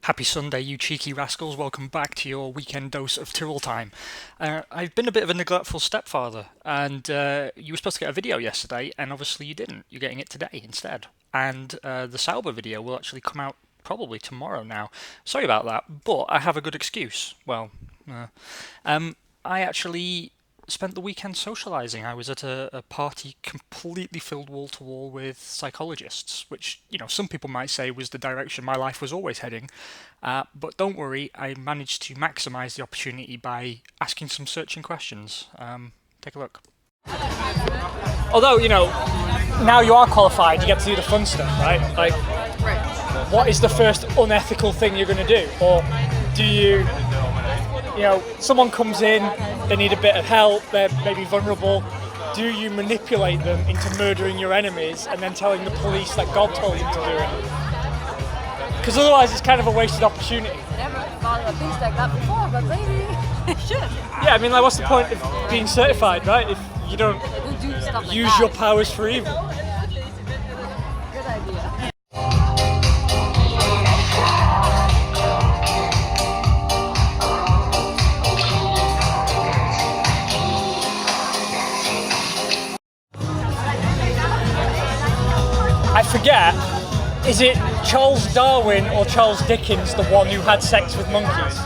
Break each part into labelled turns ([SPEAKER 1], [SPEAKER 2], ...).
[SPEAKER 1] Happy Sunday, you cheeky rascals. Welcome back to your weekend dose of Tyrrell time. I've been a bit of a neglectful stepfather, and you were supposed to get a video yesterday, and obviously you didn't. You're getting it today instead. And the Sauber video will actually come out probably tomorrow now. Sorry about that, but I have a good excuse. Well, uh, I actually spent the weekend socializing. I was at a party completely filled wall to wall with psychologists, which, some people might say was the direction my life was always heading. But don't worry, I managed to maximize the opportunity by asking some searching questions. Take a look. Although, now you are qualified, you get to do the fun stuff, right? Like, what is the first unethical thing you're going to do? Or do someone comes in, they need a bit of help, they're maybe vulnerable. Do you manipulate them into murdering your enemies and then telling the police that God told you to do it? Because otherwise it's kind of a wasted opportunity.
[SPEAKER 2] I never thought of things like that before, but maybe I should.
[SPEAKER 1] Yeah, I mean, like, what's the point of being certified, right? If you don't
[SPEAKER 2] Do stuff like
[SPEAKER 1] use
[SPEAKER 2] that.
[SPEAKER 1] your powers for evil.
[SPEAKER 2] Good idea.
[SPEAKER 1] I forget, is it Charles Darwin or Charles Dickens, the one who had sex with monkeys?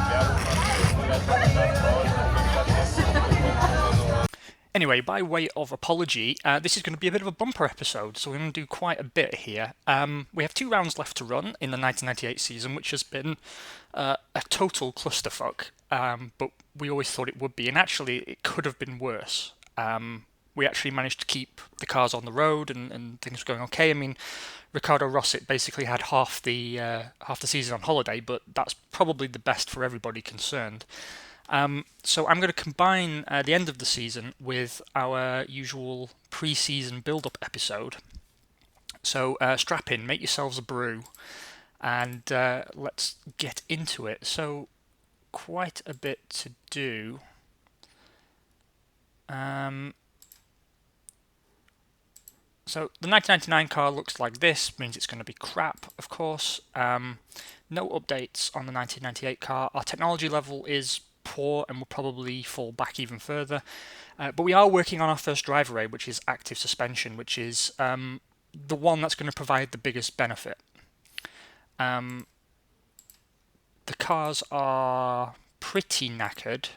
[SPEAKER 1] Anyway, by way of apology, this is going to be a bit of a bumper episode, so we're going to do quite a bit here. We have 2 rounds left to run in the 1998 season, which has been a total clusterfuck, but we always thought it would be, and actually it could have been worse. We actually managed to keep the cars on the road and things were going okay. I mean, Ricardo Rosset basically had half the season on holiday, but that's probably the best for everybody concerned. So I'm going to combine the end of the season with our usual pre-season build-up episode. So strap in, make yourselves a brew, and let's get into it. So quite a bit to do. So the 1999 car looks like this, means it's going to be crap, of course. No updates on the 1998 car. Our technology level is poor and will probably fall back even further. But we are working on our first driver aid, which is active suspension, which is the one that's going to provide the biggest benefit. The cars are pretty knackered,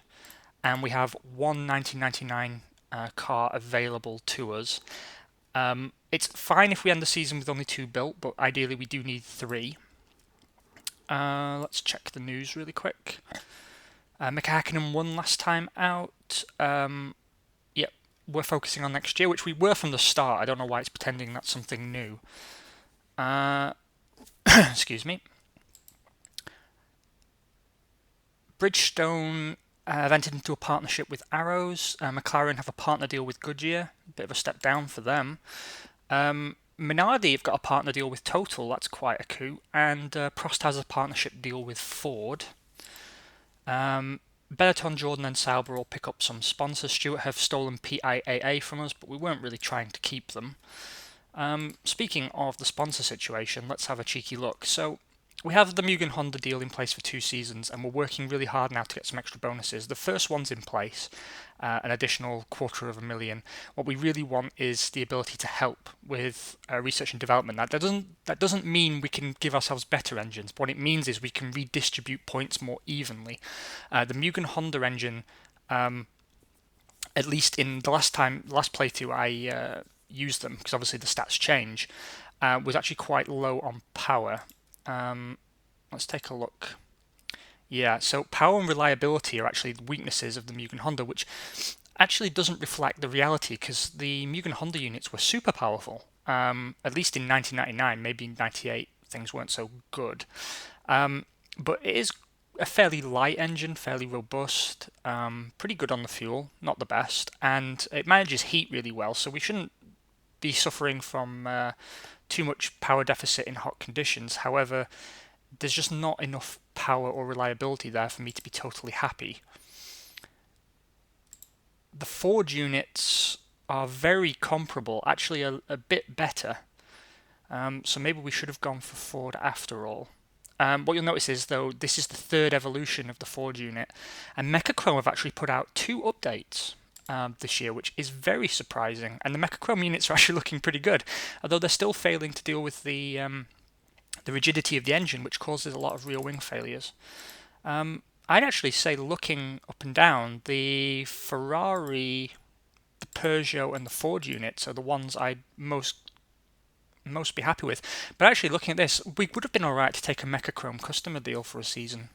[SPEAKER 1] and we have one 1999 car available to us. It's fine if we end the season with only 2 built, but ideally we do need 3. Let's check the news really quick. McHackenen won last time out. Yep, we're focusing on next year, which we were from the start. I don't know why it's pretending that's something new. Excuse me. Bridgestone have entered into a partnership with Arrows. McLaren have a partner deal with Goodyear. A bit of a step down for them. Minardi have got a partner deal with Total. That's quite a coup. And Prost has a partnership deal with Ford. Benetton, Jordan and Sauber will pick up some sponsors. Stewart have stolen PIAA from us, but we weren't really trying to keep them. Speaking of the sponsor situation, let's have a cheeky look. So we have the Mugen Honda deal in place for 2 seasons, and we're working really hard now to get some extra bonuses. The first one's in place, an additional $250,000. What we really want is the ability to help with research and development. That doesn't mean we can give ourselves better engines, but what it means is we can redistribute points more evenly. The Mugen Honda engine, at least in the last playthrough I used them, because obviously the stats change, was actually quite low on power. Let's take a look. Yeah, so power and reliability are actually the weaknesses of the Mugen Honda, which actually doesn't reflect the reality, because the Mugen Honda units were super powerful. At least in 1999, maybe in 98 things weren't so good. But it is a fairly light engine, fairly robust, pretty good on the fuel, not the best, and it manages heat really well, so we shouldn't be suffering from too much power deficit in hot conditions. However, there's just not enough power or reliability there for me to be totally happy. The Ford units are very comparable, actually a bit better. So maybe we should have gone for Ford after all. What you'll notice is, though, this is the third evolution of the Ford unit, and Mechachrome have actually put out 2 updates this year, which is very surprising. And the Mechachrome units are actually looking pretty good, although they're still failing to deal with the rigidity of the engine, which causes a lot of rear wing failures. I'd actually say, looking up and down, the Ferrari, the Peugeot, and the Ford units are the ones I'd most be happy with. But actually, looking at this, we would have been alright to take a Mechachrome customer deal for a season.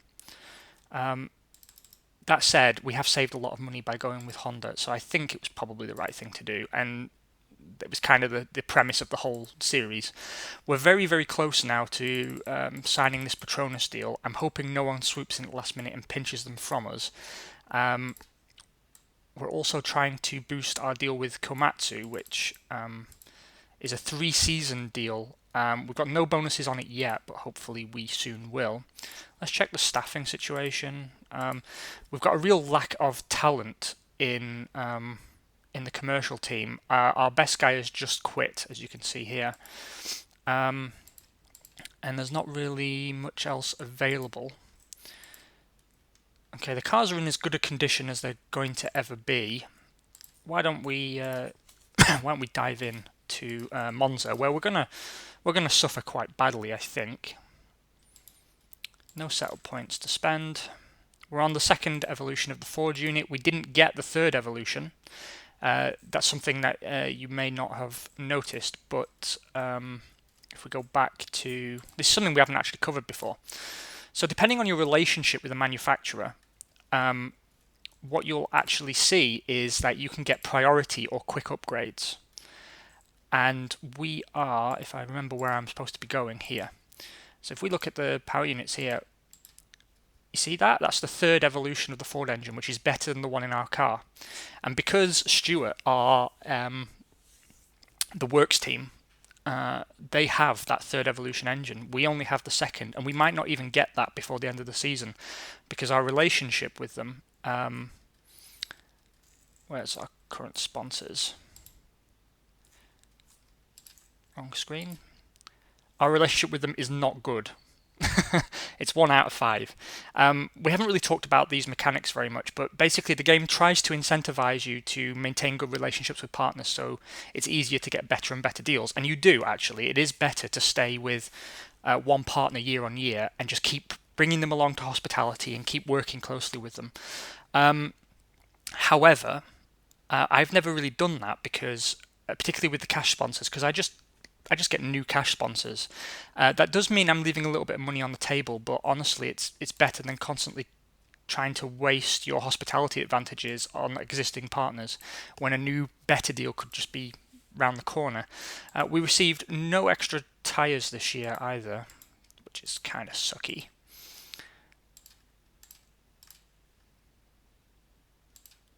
[SPEAKER 1] That said, we have saved a lot of money by going with Honda, so I think it was probably the right thing to do. And it was kind of the premise of the whole series. We're very, very close now to signing this Petronas deal. I'm hoping no one swoops in at the last minute and pinches them from us. We're also trying to boost our deal with Komatsu, which is a 3-season deal. We've got no bonuses on it yet, but hopefully we soon will. Let's check the staffing situation. We've got a real lack of talent in the commercial team. Our best guy has just quit, as you can see here. And there's not really much else available. Okay, the cars are in as good a condition as they're going to ever be. Why don't we dive in to Monza, where we're gonna suffer quite badly, I think. No setup points to spend. We're on the second evolution of the Ford unit. We didn't get the third evolution. That's something that you may not have noticed, but if we go back to... This is something we haven't actually covered before. So depending on your relationship with the manufacturer, what you'll actually see is that you can get priority or quick upgrades. And we are, if I remember where I'm supposed to be going, here. So if we look at the power units here, you see that? That's the third evolution of the Ford engine, which is better than the one in our car. And because Stewart are the works team, they have that third evolution engine. We only have the second, and we might not even get that before the end of the season, because our relationship with them... where's our current sponsors? Wrong screen. Our relationship with them is not good. It's 1 out of 5. We haven't really talked about these mechanics very much, but basically the game tries to incentivize you to maintain good relationships with partners, so it's easier to get better and better deals. And you do, actually. It is better to stay with one partner year on year and just keep bringing them along to hospitality and keep working closely with them. However, I've never really done that because, particularly with the cash sponsors, because I just get new cash sponsors. That does mean I'm leaving a little bit of money on the table, but honestly, it's better than constantly trying to waste your hospitality advantages on existing partners when a new, better deal could just be round the corner. We received no extra tyres this year either, which is kind of sucky.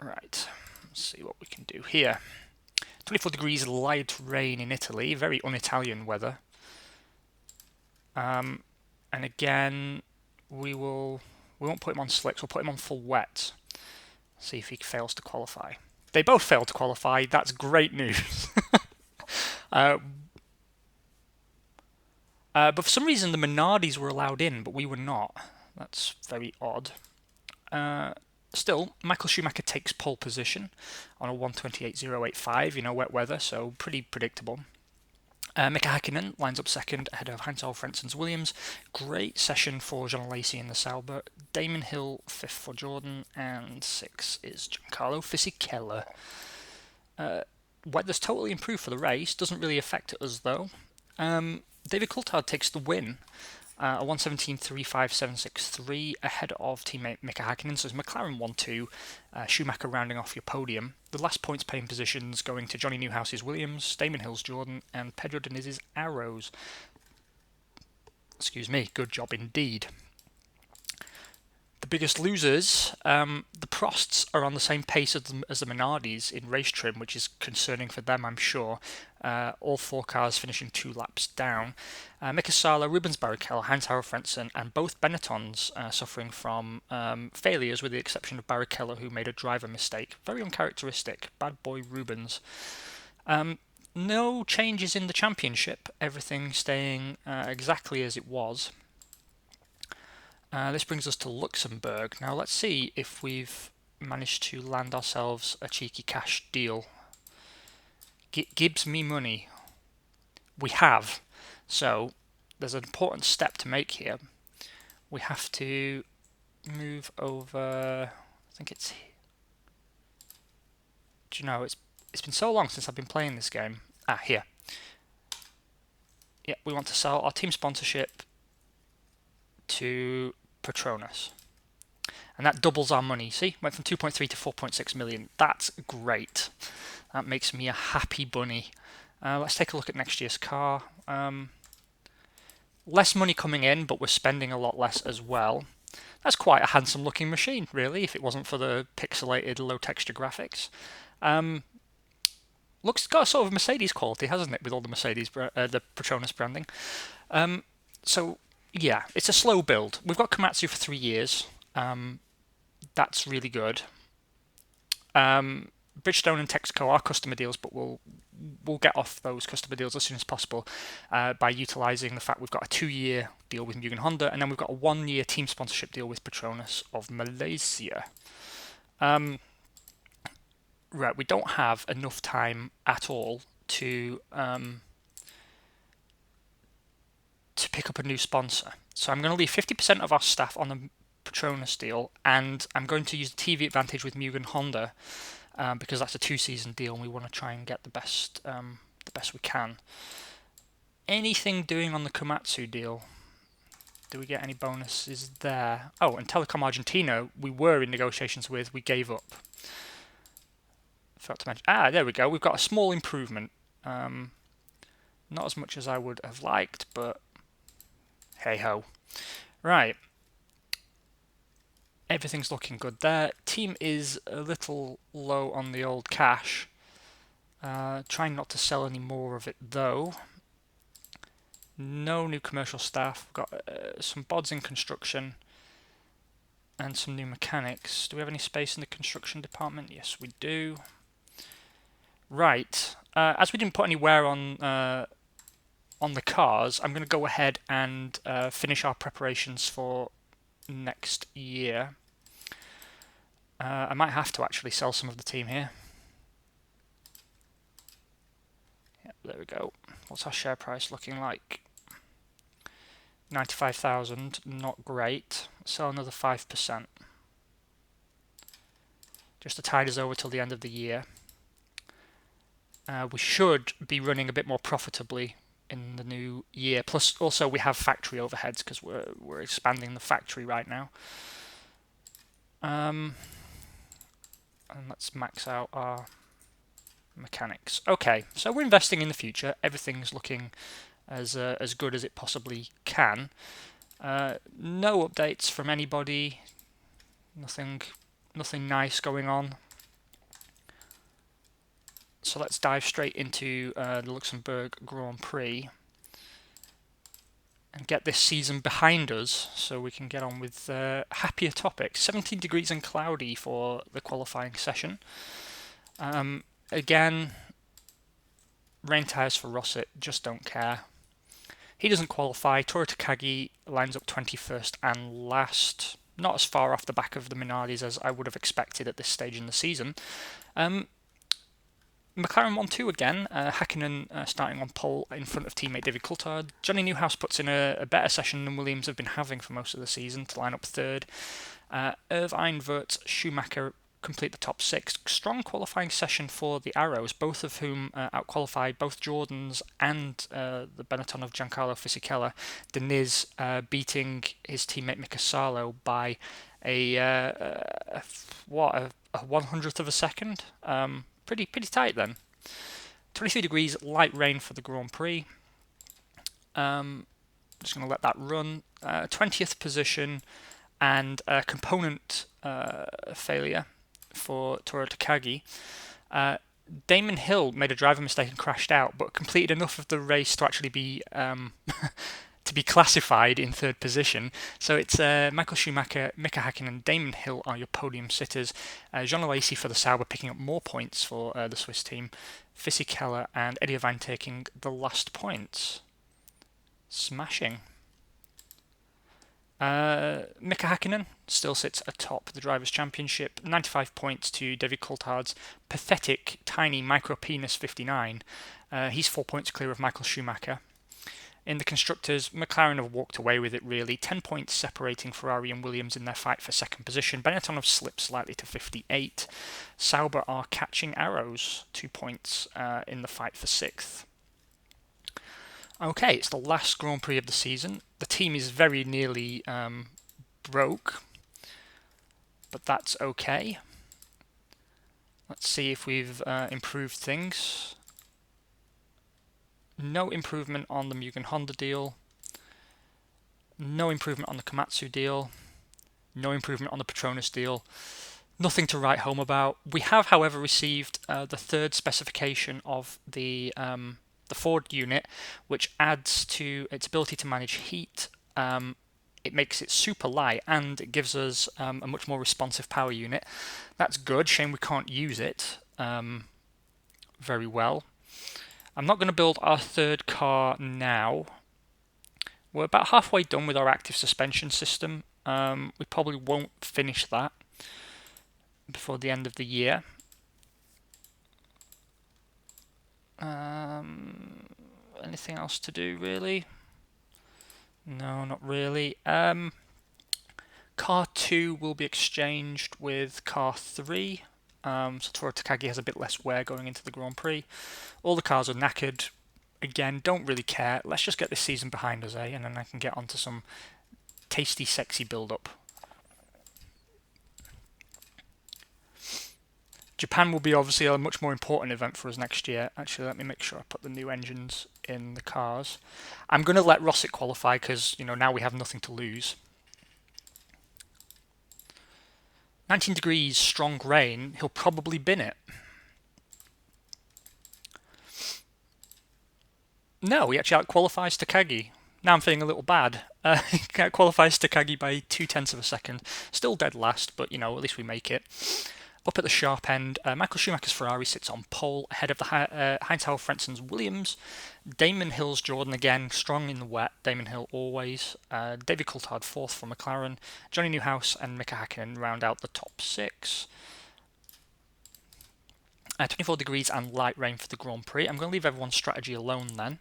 [SPEAKER 1] Right, let's see what we can do here. 24 degrees, light rain in Italy, very un-Italian weather. And again, we won't put him on slicks, we'll put him on full wet. See if he fails to qualify. They both failed to qualify, that's great news. But for some reason the Minardis were allowed in, but we were not. That's very odd. Still, Michael Schumacher takes pole position on a 1:28.085, wet weather, so pretty predictable. Mika Häkkinen lines up second ahead of Heinz-Harald Frenzen's Williams. Great session for John Lacey in the Sauber. Damon Hill 5th for Jordan, and 6th is Giancarlo Fisichella. Weather's totally improved for the race, doesn't really affect us though. David Coulthard takes the win. A 1:17.35.763 ahead of teammate Mika Häkkinen, so it's McLaren 1-2, Schumacher rounding off your podium. The last points paying positions going to Johnny Newhouse's Williams, Damon Hill's Jordan, and Pedro Deniz's Arrows. Excuse me, good job indeed. The biggest losers, the Prosts are on the same pace as the Minardis in race trim, which is concerning for them, I'm sure. All 4 cars finishing 2 laps down. Mika Sala, Rubens Barrichello, Heinz-Harald Frentzen, and both Benettons suffering from failures, with the exception of Barrichello, who made a driver mistake. Very uncharacteristic. Bad boy Rubens. No changes in the championship. Everything staying exactly as it was. This brings us to Luxembourg. Now let's see if we've managed to land ourselves a cheeky cash deal. Gibbs me money. We have. So there's an important step to make here. We have to move over. I think it's. Do you know it's been so long since I've been playing this game. Here. Yeah, we want to sell our team sponsorship to Petronas. And that doubles our money. See, went from 2.3 to 4.6 million. That's great. That makes me a happy bunny. Let's take a look at next year's car. Less money coming in, but we're spending a lot less as well. That's quite a handsome looking machine, really, if it wasn't for the pixelated low texture graphics. Looks got a sort of Mercedes quality, hasn't it, with all the the Petronas branding. So yeah, it's a slow build. We've got Komatsu for 3 years. That's really good. Bridgestone and Texaco are customer deals, but we'll get off those customer deals as soon as possible by utilising the fact we've got a 2-year deal with Mugen Honda, and then we've got a 1-year team sponsorship deal with Petronas of Malaysia. Right, we don't have enough time at all to pick up a new sponsor. So I'm going to leave 50% of our staff on the Petronas deal, and I'm going to use the TV advantage with Mugen Honda because that's a 2-season deal, and we want to try and get the best we can. Anything doing on the Komatsu deal? Do we get any bonuses there? Oh, and Telecom Argentina, we were in negotiations with. We gave up. Forgot to mention. There we go. We've got a small improvement. Not as much as I would have liked, but hey ho. Right. Everything's looking good there. Team is a little low on the old cash. Trying not to sell any more of it though. No new commercial staff. We've got some bods in construction and some new mechanics. Do we have any space in the construction department? Yes, we do. Right. As we didn't put any wear on the cars, I'm going to go ahead and finish our preparations for next year. I might have to actually sell some of the team here. Yep, there we go. What's our share price looking like? 95,000, not great. Sell another 5%. Just to tide us over till the end of the year. We should be running a bit more profitably in the new year. Plus, also we have factory overheads because we're expanding the factory right now. And let's max out our mechanics. Okay, so we're investing in the future. Everything's looking as good as it possibly can. No updates from anybody. Nothing nice going on. So let's dive straight into the Luxembourg Grand Prix and get this season behind us so we can get on with happier topics. 17 degrees and cloudy for the qualifying session. Again, rain tyres for Rosset, just don't care. He doesn't qualify. Toru Takagi lines up 21st and last. Not as far off the back of the Minardis as I would have expected at this stage in the season. McLaren 1-2 again, Hakkinen starting on pole in front of teammate David Coulthard. Johnny Newhouse puts in a better session than Williams have been having for most of the season to line up third. Irvine, Wirtz, Schumacher complete the top 6. Strong qualifying session for the Arrows, both of whom outqualified both Jordans and the Benetton of Giancarlo Fisichella. Deniz beating his teammate Mika Salo by a 100th of a second. Pretty tight then. 23 degrees, light rain for the Grand Prix. Just going to let that run. 20th position and component failure for Toru Takagi. Damon Hill made a driver mistake and crashed out, but completed enough of the race to actually be to be classified in third position. So it's Michael Schumacher, Mika Hakkinen and Damon Hill are your podium sitters. Jean Alesi for the Sauber picking up more points for the Swiss team. Fisichella and Eddie Irvine taking the last points. Smashing. Mika Hakkinen still sits atop the Drivers' Championship, 95 points to David Coulthard's pathetic, tiny micro penis 59. He's 4 points clear of Michael Schumacher. In the Constructors, McLaren have walked away with it really, 10 points separating Ferrari and Williams in their fight for second position. Benetton have slipped slightly to 58. Sauber are catching arrows, 2 points in the fight for sixth. Okay, it's the last Grand Prix of the season. The team is very nearly broke, but that's okay. Let's see if we've improved things. No improvement on the Mugen Honda deal. No improvement on the Komatsu deal. No improvement on the Petronas deal. Nothing to write home about. We have, however, received the third specification of the Ford unit, which adds to its ability to manage heat. It makes it super light and it gives us a much more responsive power unit. That's good. Shame we can't use it very well. I'm not going to build our third car now. We're about halfway done with our active suspension system. We probably won't finish that before the end of the year. Anything else to do, really? No, not really. Car 2 will be exchanged with Car 3. So Toru Takagi has a bit less wear going into the Grand Prix. All the cars are knackered. Again, don't really care. Let's just get this season behind us, and then I can get onto some tasty, sexy build-up. Japan will be obviously a much more important event for us next year. Actually, let me make sure I put the new engines in the cars. I'm going to let Rosick qualify because, now we have nothing to lose. 19 degrees, strong rain. He'll probably bin it. No, he actually out-qualifies Takagi. Now I'm feeling a little bad. He qualifies Takagi by 0.2 of a second. Still dead last, but, at least we make it. Up at the sharp end, Michael Schumacher's Ferrari sits on pole, ahead of the Heinz-Harald Frenzen's Williams. Damon Hill's Jordan again, strong in the wet. Damon Hill always. David Coulthard fourth for McLaren. Johnny Newhouse and Mika Hakkinen round out the top six. 24 degrees and light rain for the Grand Prix. I'm going to leave everyone's strategy alone then.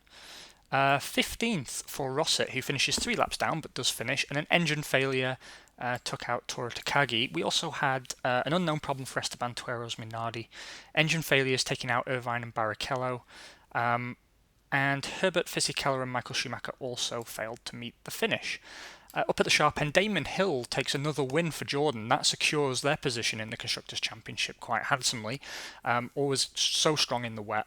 [SPEAKER 1] 15th for Rosset, who finishes 3 laps down but does finish, and an engine failure took out Toru Takagi. We also had an unknown problem for Esteban Tueros Minardi. Engine failures taking out Irvine and Barrichello. And Herbert Fisichella and Michael Schumacher also failed to meet the finish. Up at the sharp end, Damon Hill takes another win for Jordan. That secures their position in the Constructors' Championship quite handsomely. Always so strong in the wet.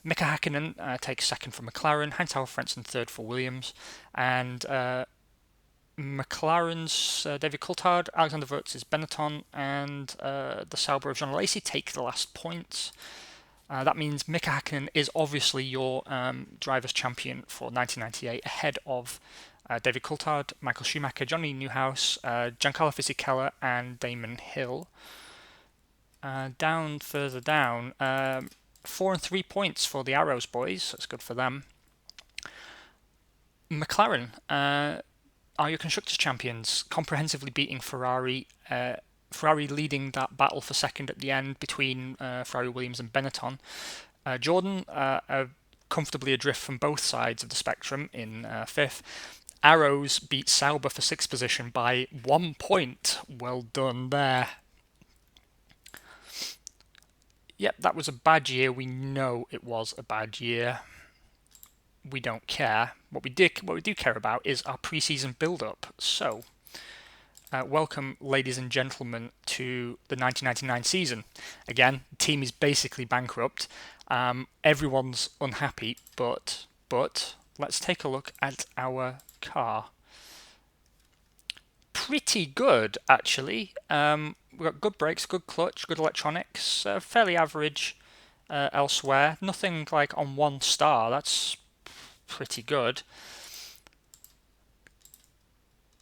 [SPEAKER 1] Mika Hakkinen takes second for McLaren. Heinz-Harald Frentzen third for Williams. And McLaren's David Coulthard, Alexander Wurtz's Benetton, and the Sauber of Jean Alesi take the last points. That means Mika Hakkinen is obviously your driver's champion for 1998, ahead of David Coulthard, Michael Schumacher, Johnny Newhouse, Giancarlo Fisichella, and Damon Hill. Further down, 4 and 3 points for the Arrows boys. That's good for them. McLaren are your Constructors' champions, comprehensively beating Ferrari. Ferrari leading that battle for second at the end between Ferrari, Williams and Benetton. Jordan comfortably adrift from both sides of the spectrum in fifth. Arrows beat Sauber for sixth position by 1 point. Well done there. Yep, that was a bad year. We know it was a bad year. We don't care. What we do care about is our pre-season build-up. So, welcome, ladies and gentlemen, to the 1999 season. Again, the team is basically bankrupt. Everyone's unhappy, but let's take a look at our car. Pretty good, actually. We've got good brakes, good clutch, good electronics, fairly average elsewhere. Nothing like on 1 star. That's pretty good.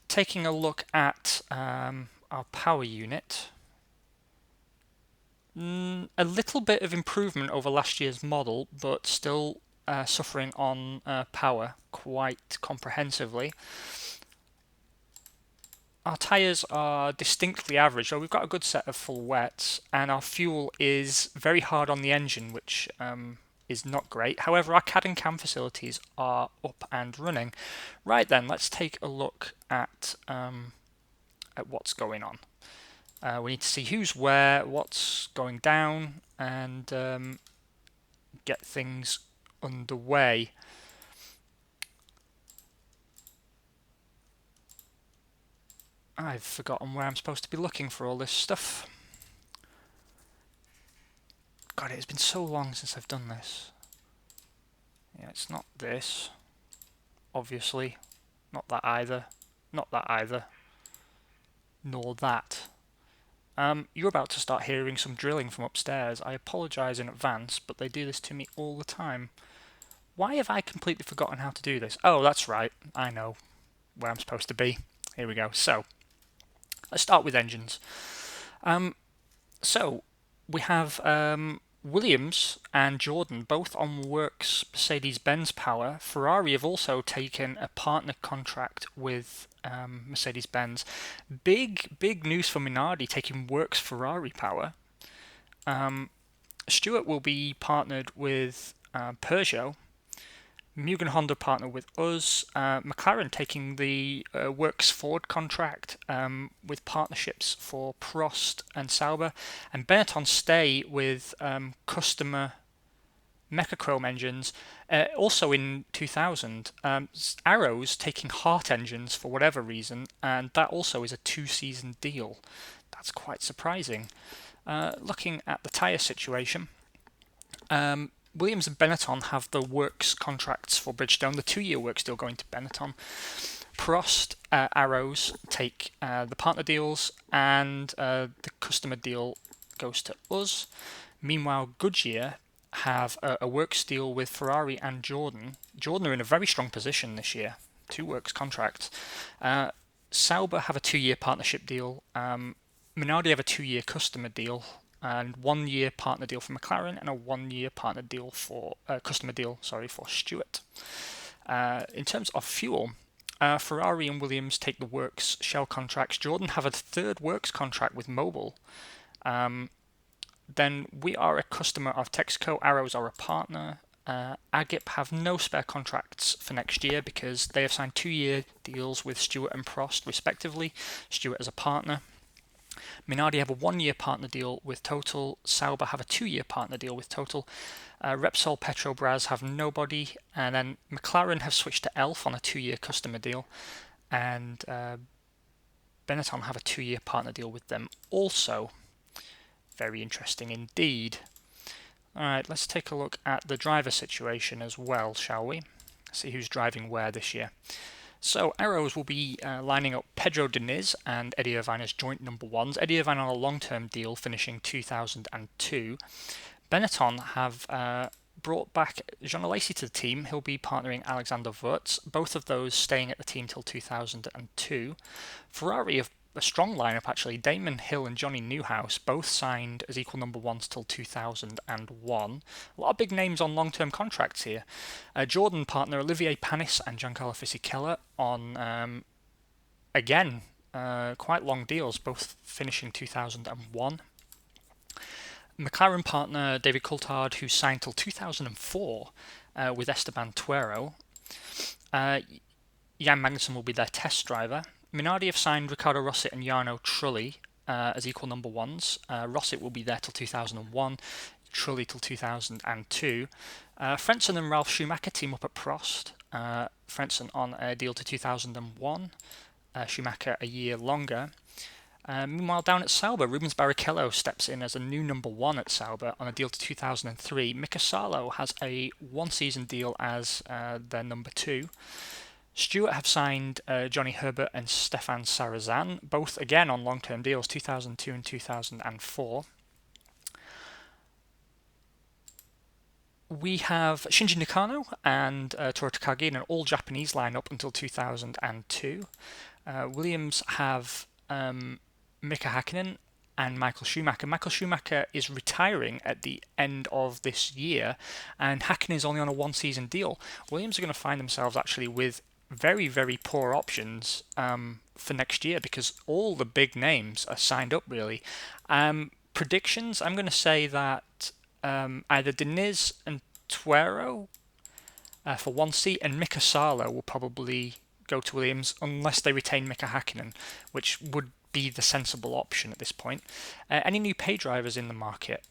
[SPEAKER 1] Taking a look at our power unit. A little bit of improvement over last year's model, but still suffering on power quite comprehensively. Our tyres are distinctly average, though we've got a good set of full wets, and our fuel is very hard on the engine, which is not great. However, our CAD and CAM facilities are up and running. Right then, let's take a look at what's going on. We need to see who's where, what's going down, and get things underway. I've forgotten where I'm supposed to be looking for all this stuff. God, it's been so long since I've done this. Yeah, it's not this. Obviously. Not that either. Not that either. Nor that. You're about to start hearing some drilling from upstairs. I apologise in advance, but they do this to me all the time. Why have I completely forgotten how to do this? Oh, that's right. I know where I'm supposed to be. Here we go. So, let's start with engines. So we have Williams and Jordan both on Works Mercedes-Benz power. Ferrari have also taken a partner contract with Mercedes-Benz. Big news for Minardi taking Works Ferrari power. Stewart will be partnered with Peugeot. Mugen Honda partner with us. McLaren taking the Works Ford contract with partnerships for Prost and Sauber, and Benetton stay with customer Mechachrome engines. Also in 2000, Arrows taking Hart engines for whatever reason, and that also is a 2-season deal. That's quite surprising. Looking at the tyre situation. Williams and Benetton have the works contracts for Bridgestone, the 2-year works deal going to Benetton. Prost, Arrows take the partner deals, and the customer deal goes to us. Meanwhile, Goodyear have a works deal with Ferrari and Jordan. Jordan are in a very strong position this year, 2 works contracts. Sauber have a 2-year partnership deal. Minardi have a 2-year customer deal, and 1-year partner deal for McLaren, and a 1-year partner deal for customer deal, for Stewart. In terms of fuel, Ferrari and Williams take the works Shell contracts. Jordan have a 3rd works contract with Mobil. Then we are a customer of Texaco. Arrows are a partner. Agip have no spare contracts for next year because they have signed 2-year deals with Stewart and Prost respectively. Stewart as a partner. Minardi have a 1-year partner deal with Total. Sauber have a 2-year partner deal with Total. Repsol, Petrobras have nobody. And then McLaren have switched to Elf on a 2-year customer deal. And Benetton have a 2-year partner deal with them also. Very interesting indeed. Alright, let's take a look at the driver situation as well, shall we? See who's driving where this year. So Arrows will be lining up Pedro Diniz and Eddie Irvine as joint number 1s. Eddie Irvine on a long-term deal finishing 2002. Benetton have brought back Jean Alesi to the team. He'll be partnering Alexander Wurz. Both of those staying at the team till 2002. Ferrari have a strong lineup actually. Damon Hill and Johnny Newhouse both signed as equal number 1s till 2001. A lot of big names on long-term contracts here. Jordan partner Olivier Panis and Giancarlo Fisichella on again quite long deals, both finishing 2001. McLaren partner David Coulthard, who signed till 2004 with Esteban Tuero. Jan Magnussen will be their test driver. Minardi have signed Riccardo Rossit and Jarno Trulli as equal number 1s. Rossit will be there till 2001, Trulli till 2002. Frentzen and Ralf Schumacher team up at Prost. Frentzen on a deal to 2001, Schumacher a year longer. Meanwhile, down at Sauber, Rubens Barrichello steps in as a new number 1 at Sauber on a deal to 2003. Mika Salo has a 1-season deal as their number 2. Stewart have signed Johnny Herbert and Stefan Sarazan, both again on long-term deals, 2002 and 2004. We have Shinji Nakano and Toru Takagi in an all-Japanese lineup until 2002. Williams have Mika Hakkinen and Michael Schumacher. Michael Schumacher is retiring at the end of this year, and Hakkinen is only on a 1-season deal. Williams are going to find themselves actually with very, very poor options for next year because all the big names are signed up, really. Predictions, I'm going to say that either Diniz and Tuero for one seat, and Mika Salo will probably go to Williams unless they retain Mika Hakkinen, which would be the sensible option at this point. Any new pay drivers in the market?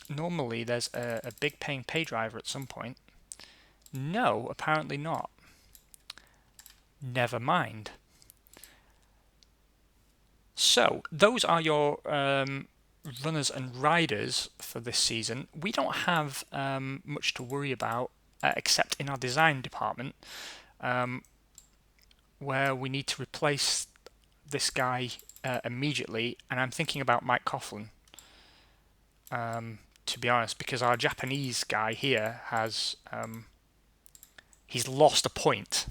[SPEAKER 1] Normally there's a big paying pay driver at some point. No, apparently not. Never mind. So those are your runners and riders for this season. We don't have much to worry about except in our design department, where we need to replace this guy immediately, and I'm thinking about Mike Coughlin, to be honest, because our Japanese guy here has he's lost a point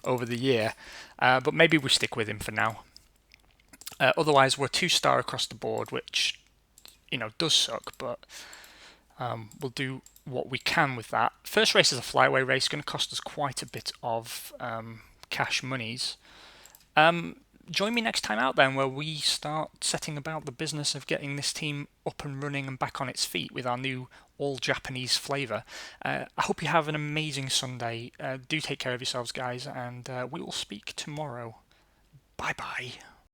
[SPEAKER 1] over the year, but maybe we stick with him for now. Otherwise, we're 2-star across the board, which does suck, but we'll do what we can with that. First race is a flyaway race, going to cost us quite a bit of cash monies. Join me next time out then, where we start setting about the business of getting this team up and running and back on its feet with our new all-Japanese flavour. I hope you have an amazing Sunday. Do take care of yourselves, guys, and we will speak tomorrow. Bye-bye.